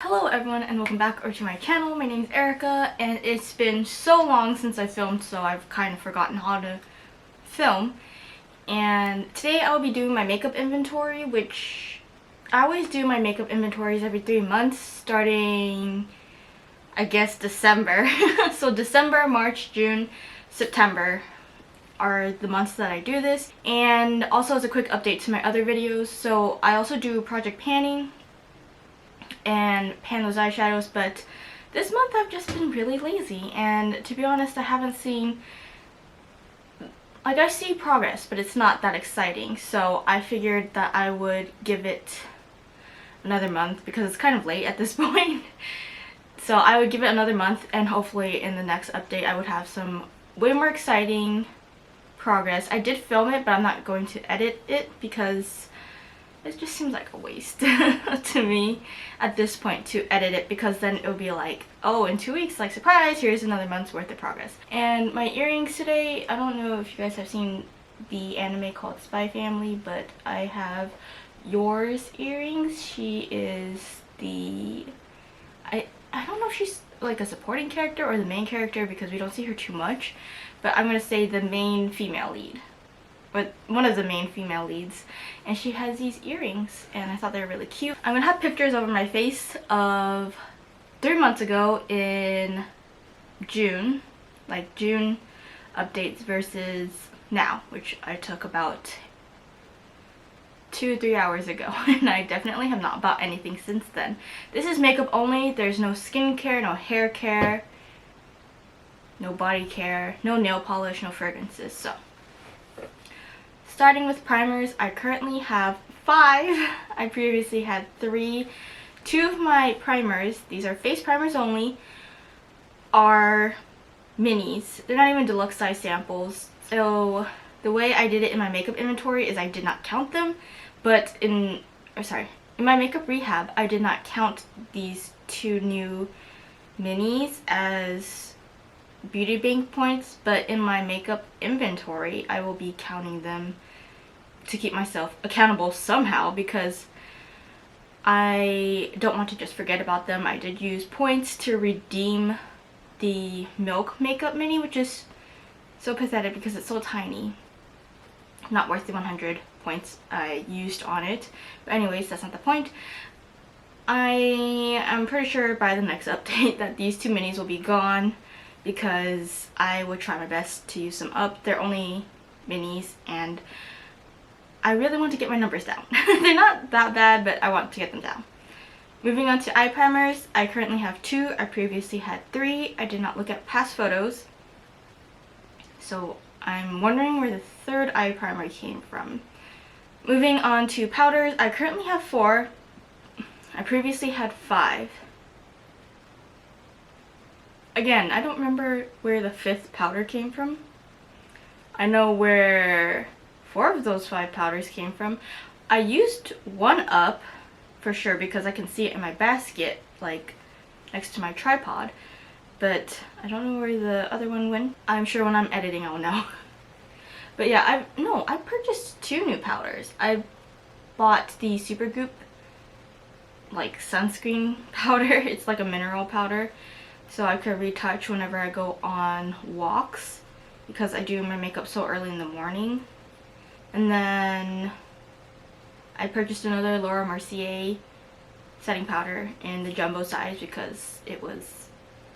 Hello everyone and welcome back to my channel. My name is Erica and it's been so long since I filmed, so I've kind of forgotten how to film. And today I will be doing my makeup inventory, which I always do my makeup inventories every 3 months starting I guess December. So December, March, June, September are the months that I do this. And also as a quick update to my other videos, so I also do project panning and pan those eyeshadows, but this month I've just been really lazy, and to be honest I haven't seen, like, I see progress but it's not that exciting, so I figured that I would give it another month because it's kind of late at this point. So I would give it another month and hopefully in the next update I would have some way more exciting progress. I did film it but I'm not going to edit it because it just seems like a waste to me at this point to edit it, because then it would be like, oh, in 2 weeks, like, surprise, here's another month's worth of progress. And my earrings today, I don't know if you guys have seen the anime called Spy Family, but I have Yours earrings. She is the, I don't know if she's like a supporting character or the main character because we don't see her too much, but I'm gonna say the main female lead. But one of the main female leads, and she has these earrings and I thought they were really cute. I'm gonna have pictures over my face of 3 months ago in June, like June updates versus now, which I took about 2-3 hours ago, and I definitely have not bought anything since then. This is makeup only. There's no skincare, no hair care, no body care, no nail polish, no fragrances. So starting with primers, I currently have 5. I previously had 3. 2 of my primers, these are face primers only, are minis. They're not even deluxe size samples. So the way I did it in my makeup inventory is I did not count them, but in my makeup rehab, I did not count these 2 new minis as beauty bank points, but in my makeup inventory I will be counting them to keep myself accountable somehow, because I don't want to just forget about them. I did use points to redeem the Milk makeup mini, which is so pathetic because it's so tiny. Not worth the 100 points I used on it. But anyways, that's not the point. I am pretty sure by the next update that these 2 minis will be gone, because I would try my best to use them up. They're only minis and I really want to get my numbers down. They're not that bad, but I want to get them down. Moving on to eye primers, I currently have 2. I previously had 3. I did not look at past photos, so I'm wondering where the 3rd eye primer came from. Moving on to powders, I currently have 4. I previously had 5. Again, I don't remember where the 5th powder came from. I know where 4 of those 5 powders came from. I used one up for sure because I can see it in my basket, like next to my tripod, but I don't know where the other one went. I'm sure when I'm editing I'll know. But yeah, I purchased 2 new powders. I bought the Supergoop like sunscreen powder. It's like a mineral powder, so I could retouch whenever I go on walks, because I do my makeup so early in the morning. And then I purchased another Laura Mercier setting powder in the jumbo size because it was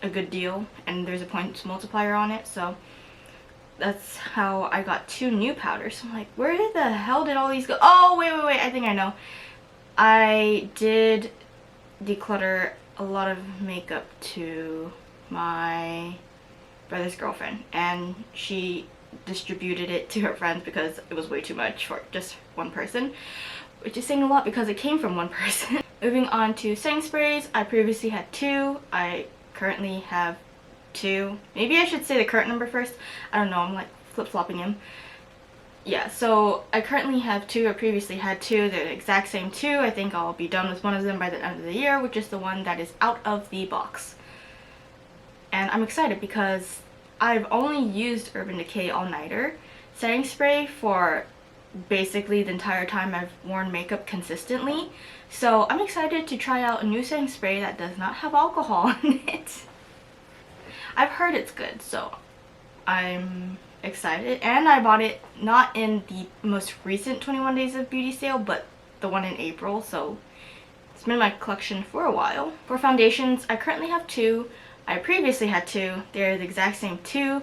a good deal and there's a points multiplier on it, so that's how I got 2 new powders. So I'm like, where the hell did all these go? Oh, wait, I think I know. I did declutter a lot of makeup to my brother's girlfriend, and she distributed it to her friends because it was way too much for just one person, which is saying a lot because it came from one person. Moving on to setting sprays, I previously had 2. I currently have 2. Maybe I should say the current number first. I don't know, I'm like flip-flopping him. Yeah, so I currently have 2. I previously had 2. They're the exact same 2. I think I'll be done with one of them by the end of the year, which is the one that is out of the box. And I'm excited because I've only used Urban Decay All Nighter setting spray for basically the entire time I've worn makeup consistently. So I'm excited to try out a new setting spray that does not have alcohol in it. I've heard it's good, so I'm excited. And I bought it not in the most recent 21 Days of Beauty sale, but the one in April, so it's been in my collection for a while. For foundations, I currently have two. I previously had two. They're the exact same two.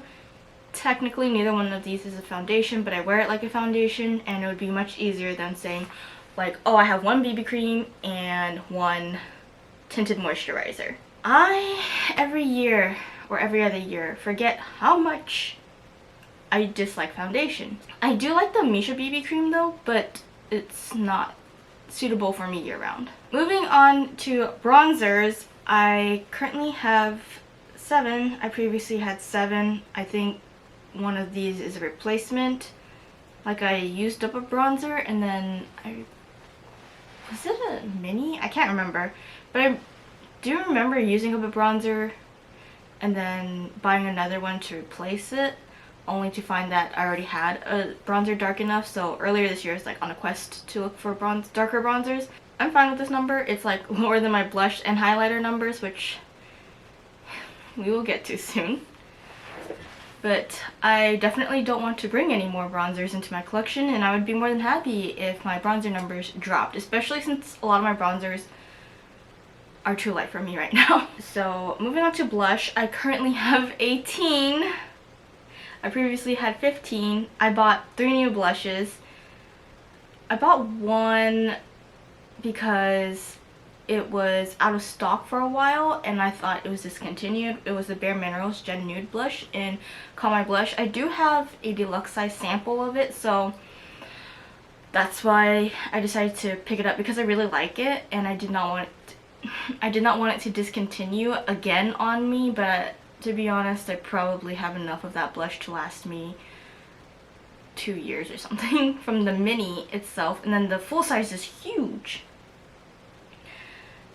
Technically, neither one of these is a foundation, but I wear it like a foundation, and it would be much easier than saying, like, oh, I have one BB cream and one tinted moisturizer. I, every year or every other year, forget how much I dislike foundation. I do like the Misha BB cream though, but it's not suitable for me year-round. Moving on to bronzers, I currently have 7. I previously had 7. I think one of these is a replacement. Like, I used up a bronzer and then was it a mini? I can't remember, but I do remember using up a bronzer and then buying another one to replace it, only to find that I already had a bronzer dark enough. So earlier this year I was like on a quest to look for darker bronzers. I'm fine with this number. It's like lower than my blush and highlighter numbers, which we will get to soon. But I definitely don't want to bring any more bronzers into my collection, and I would be more than happy if my bronzer numbers dropped, especially since a lot of my bronzers are too light for me right now. So moving on to blush, I currently have 18. I previously had 15. I bought 3 new blushes. I bought one because it was out of stock for a while and I thought it was discontinued. It was the Bare Minerals Gen Nude blush in Call My Blush. I do have a deluxe size sample of it, so that's why I decided to pick it up, because I really like it and I did not want it to discontinue again on me. But to be honest, I probably have enough of that blush to last me 2 years or something from the mini itself, and then the full size is huge.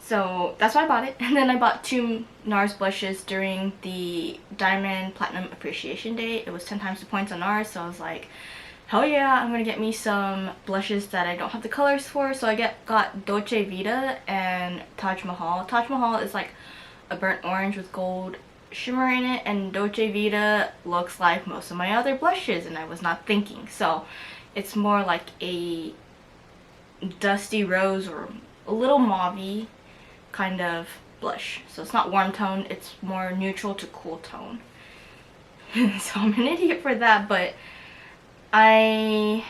So that's why I bought it. And then I bought 2 NARS blushes during the Diamond Platinum Appreciation Day. It was 10 times the points on NARS, so I was like, hell yeah, I'm gonna get me some blushes that I don't have the colors for. So I got Dolce Vita and Taj Mahal. Taj Mahal is like a burnt orange with gold shimmer in it, and Dolce Vita looks like most of my other blushes, and I was not thinking. So it's more like a dusty rose or a little mauve-y kind of blush. So it's not warm tone, it's more neutral to cool tone. So I'm an idiot for that, but I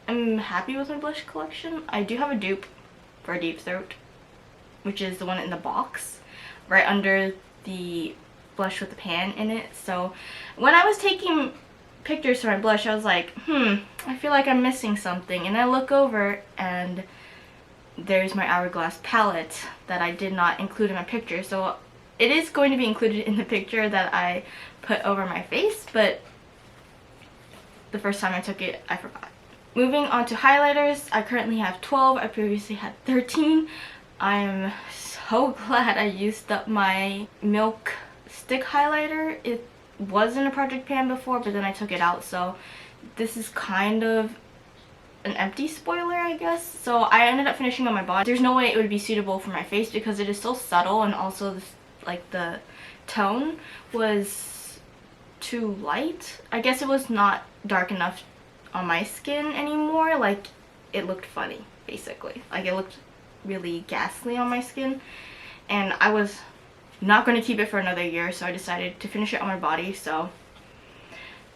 am happy with my blush collection. I do have a dupe for Deep Throat, which is the one in the box right under the blush with the pan in it. So when I was taking pictures for my blush, I was like, I feel like I'm missing something, and I look over and there's my Hourglass palette that I did not include in my picture. So it is going to be included in the picture that I put over my face, but the first time I took it, I forgot. Moving on to highlighters, I currently have 12. I previously had 13. I'm so glad I used up my Milk stick highlighter. It was in a project pan before, but then I took it out, so this is kind of an empty spoiler, I guess. So I ended up finishing on my body. There's no way it would be suitable for my face because it is so subtle, and also this, like, the tone was too light. I guess it was not dark enough on my skin anymore. Like, it looked funny, basically. Like, it looked really ghastly on my skin, and I was not going to keep it for another year, so I decided to finish it on my body. So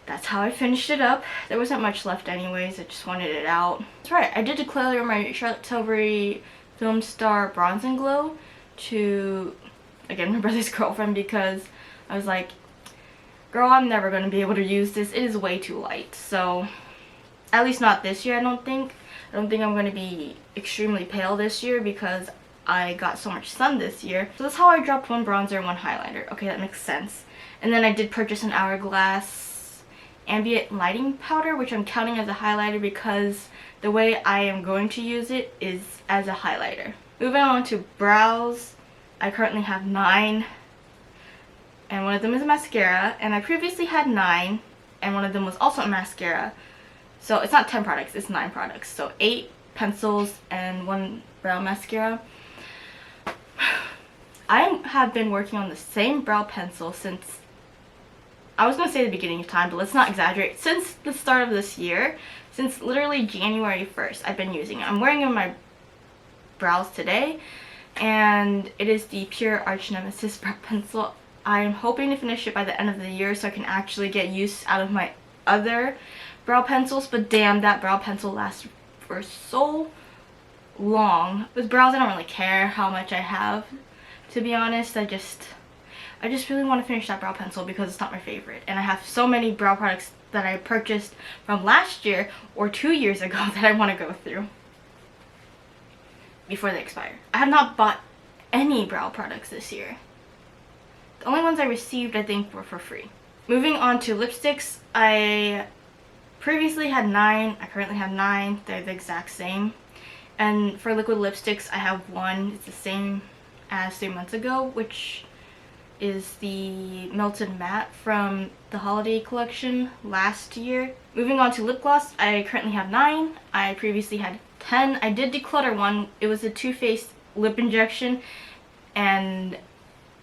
that's how I finished it up. There wasn't much left anyways, I just wanted it out. That's right, I did declare my Charlotte Tilbury Film Star Bronze and Glow to, again, my brother's girlfriend, because I was like, girl, I'm never going to be able to use this. It is way too light. So, at least not this year, I don't think. I don't think I'm going to be extremely pale this year because I got so much sun this year. So that's how I dropped 1 bronzer and 1 highlighter. Okay, that makes sense. And then I did purchase an Hourglass ambient lighting powder, which I'm counting as a highlighter because the way I am going to use it is as a highlighter. Moving on to brows, I currently have 9, and one of them is a mascara, and I previously had 9, and one of them was also a mascara. So it's not 10 products, it's 9 products. So 8 pencils and 1 brow mascara. I have been working on the same brow pencil since, I was going to say the beginning of time, but let's not exaggerate. Since the start of this year, since literally January 1st, I've been using it. I'm wearing it on my brows today, and it is the Pure Arch Nemesis brow pencil. I'm hoping to finish it by the end of the year so I can actually get use out of my other brow pencils, but damn, that brow pencil lasts for so long. With brows, I don't really care how much I have, to be honest. I just really want to finish that brow pencil because it's not my favorite, and I have so many brow products that I purchased from last year or 2 years ago that I want to go through before they expire. I have not bought any brow products this year. The only ones I received, I think, were for free. Moving on to lipsticks, I previously had 9. I currently have 9. They're the exact same. And for liquid lipsticks, I have 1. It's the same as 3 months ago, which is the Melted Matte from the holiday collection last year. Moving on to lip gloss, I currently have 9. I previously had 10. I did declutter 1. It was a Too Faced lip injection, and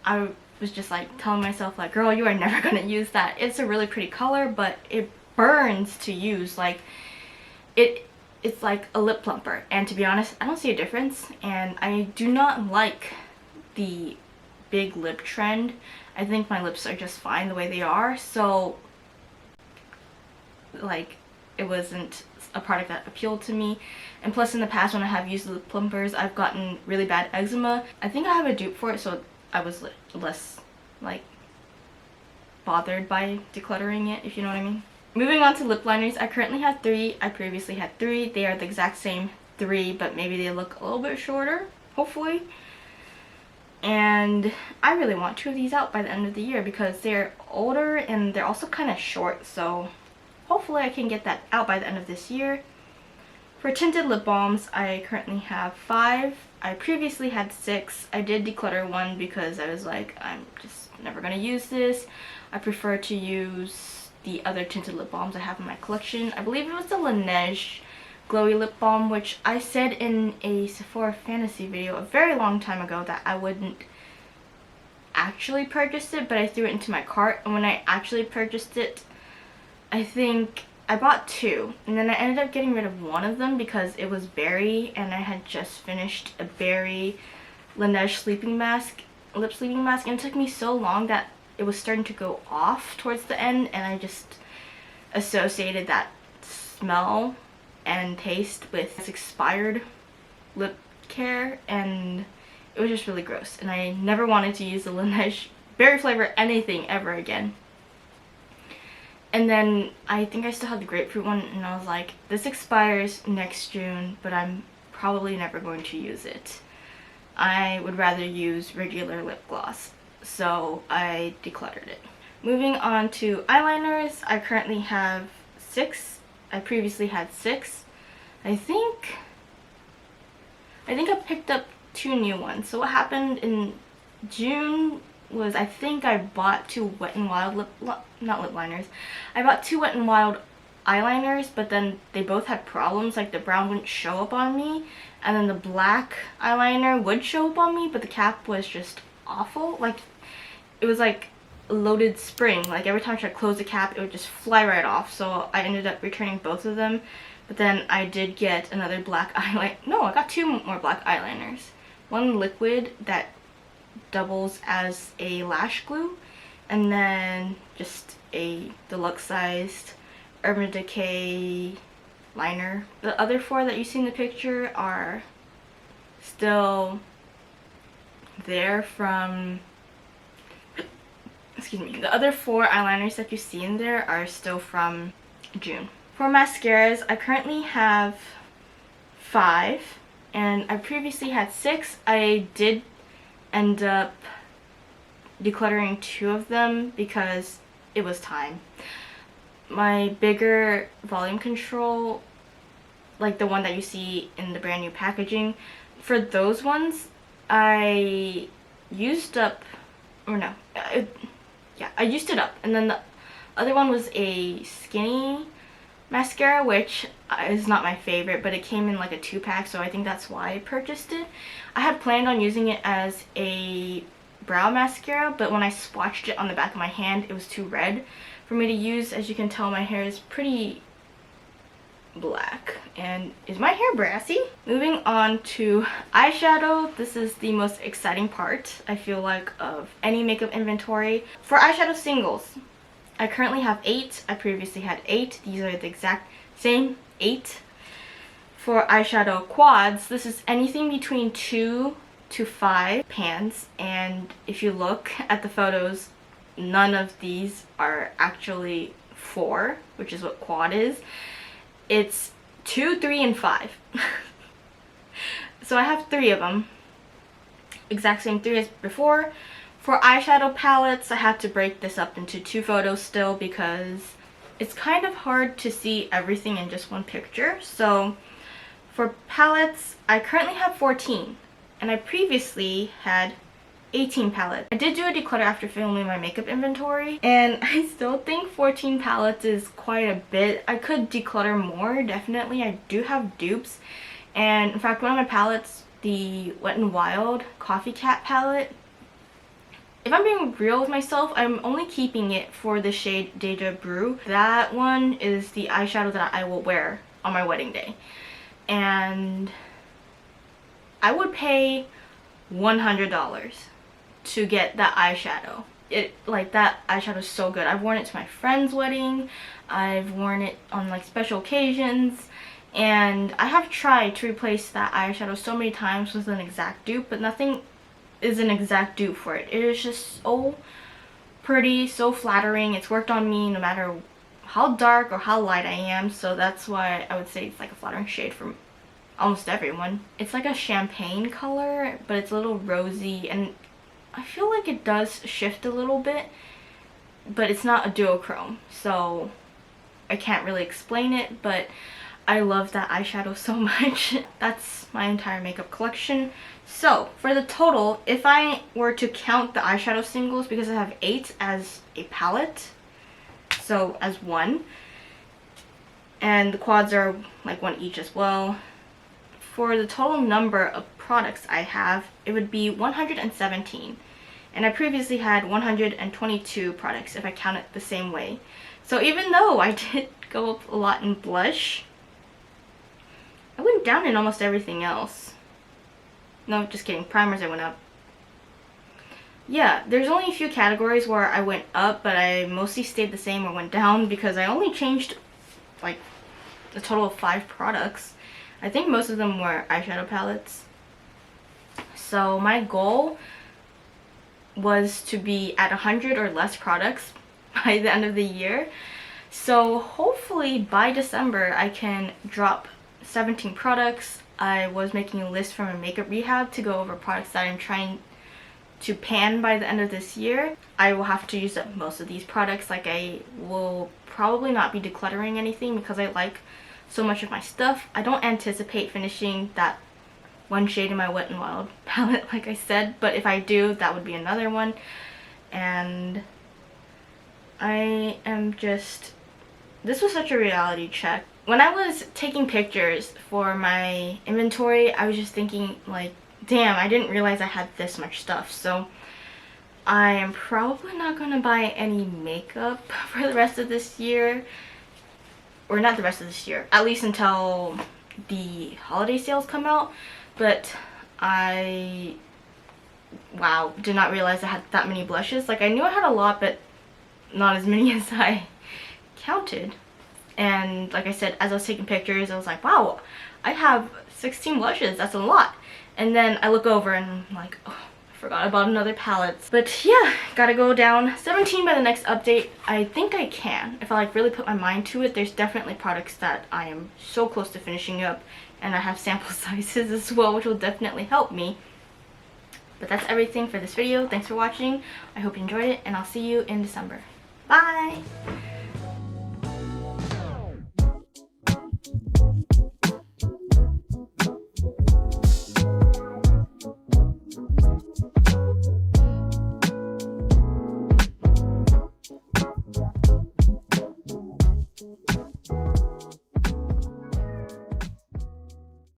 I was just like telling myself, like, girl, you are never gonna use that. It's a really pretty color, but it burns to use. Like, it's like a lip plumper, and to be honest, I don't see a difference, and I do not like the big lip trend. I think my lips are just fine the way they are, so like, it wasn't a product that appealed to me. And plus, in the past, when I have used lip plumpers, I've gotten really bad eczema. I think I have a dupe for it, so I was less like bothered by decluttering it, if you know what I mean. Moving on to lip liners, I currently have 3. I previously had 3. They are the exact same 3, but maybe they look a little bit shorter, hopefully. And I really want 2 of these out by the end of the year because they're older and they're also kind of short, so hopefully I can get that out by the end of this year. For tinted lip balms, I currently have 5. I previously had 6. I did declutter 1 because I was like, I'm just never going to use this. I prefer to use the other tinted lip balms I have in my collection. I believe it was the Laneige Glowy Lip Balm, which I said in a Sephora Fantasy video a very long time ago that I wouldn't actually purchase it, but I threw it into my cart, and when I actually purchased it, I think I bought 2, and then I ended up getting rid of 1 of them because it was berry, and I had just finished a berry Laneige sleeping mask, lip sleeping mask, and it took me so long that it was starting to go off towards the end, and I just associated that smell and taste with expired lip care, and it was just really gross, and I never wanted to use the Laneige berry flavor anything ever again. And then I think I still had the grapefruit one, and I was like, this expires next June, but I'm probably never going to use it. I would rather use regular lip gloss, so I decluttered it. Moving on to eyeliners, I currently have 6. I previously had 6. I think I picked up 2 new ones. So what happened in June was, I think I bought 2 Wet n Wild not lip liners. I bought 2 Wet n Wild eyeliners, but then they both had problems. Like, the brown wouldn't show up on me, and then the black eyeliner would show up on me, but the cap was just awful. Like, it was like a loaded spring. Like, every time I tried to close the cap, it would just fly right off. So I ended up returning both of them. But then I did get another black eyeliner. No, I got 2 more black eyeliners. One liquid that doubles as a lash glue, and then just a deluxe sized Urban Decay liner. The other 4 that you see in the picture are still there from, excuse me, the other 4 eyeliners that you see in there are still from June. For mascaras, I currently have 5, and I previously had 6. I did end up decluttering 2 of them because it was time. My bigger volume control, like the one that you see in the brand new packaging, for those ones, I used up, or no, yeah, I used it up, and then the other one was a skinny mascara, which is not my favorite, but it came in like a 2-pack, so I think that's why I purchased it. I had planned on using it as a brow mascara, but when I swatched it on the back of my hand, it was too red for me to use. As you can tell, my hair is pretty black. And is my hair brassy? Moving on to eyeshadow. This is the most exciting part, I feel like, of any makeup inventory. For eyeshadow singles, I currently have 8. I previously had 8. These are the exact same 8. For eyeshadow quads, this is anything between 2 to 5 pans, and if you look at the photos, none of these are actually 4, which is what quad is. It's 2, 3, and 5. So I have 3 of them. Exact same 3 as before. For eyeshadow palettes, I had to break this up into 2 photos still because it's kind of hard to see everything in just one picture. So for palettes, I currently have 14, and I previously had 18 palettes. I did do a declutter after filming my makeup inventory, and I still think 14 palettes is quite a bit. I could declutter more, definitely. I do have dupes, and in fact, one of my palettes, the Wet n Wild Coffee Cat palette, if I'm being real with myself, I'm only keeping it for the shade Deja Brew. That one is the eyeshadow that I will wear on my wedding day. And I would pay $100 to get that eyeshadow. That eyeshadow is so good. I've worn it to my friend's wedding. I've worn it on like special occasions. And I have tried to replace that eyeshadow so many times with an exact dupe, but nothing is an exact dupe for it. It is just so pretty, so flattering. It's worked on me no matter how dark or how light I am, so that's why I would say it's like a flattering shade for almost everyone. It's like a champagne color, but it's a little rosy, and I feel like it does shift a little bit, but it's not a duochrome, so I can't really explain it, but I love that eyeshadow so much. That's my entire makeup collection. So for the total, if I were to count the eyeshadow singles, because I have 8 as a palette, so as 1, and the quads are like 1 each as well, for the total number of products I have, it would be 117. And I previously had 122 products if I count it the same way. So even though I did go up a lot in blush, I went down in almost everything else. No, just kidding. Primers I went up. Yeah, there's only a few categories where I went up, but I mostly stayed the same or went down because I only changed like a total of 5 products. I think most of them were eyeshadow palettes. So my goal was to be at 100 or less products by the end of the year. So hopefully by December I can drop 17 products. I was making a list from a makeup rehab to go over products that I'm trying to pan by the end of this year. I will have to use up most of these products. Like, I will probably not be decluttering anything because I like so much of my stuff. I don't anticipate finishing that one shade in my Wet n Wild palette, like I said, but if I do, that would be another one. And I am just, this was such a reality check. When I was taking pictures for my inventory, I was just thinking like, damn, I didn't realize I had this much stuff. So I am probably not going to buy any makeup for the rest of this year. Or not the rest of this year, at least until the holiday sales come out. But I, wow, did not realize I had that many blushes. Like, I knew I had a lot, but not as many as I counted. And like I said, as I was taking pictures, I was like, wow, I have 16 blushes. That's a lot. And then I look over and I'm like, oh, I forgot about another palette. But yeah, gotta go down 17 by the next update. I think I can. If I like really put my mind to it, there's definitely products that I am so close to finishing up. And I have sample sizes as well, which will definitely help me. But that's everything for this video. Thanks for watching. I hope you enjoyed it, and I'll see you in December. Bye!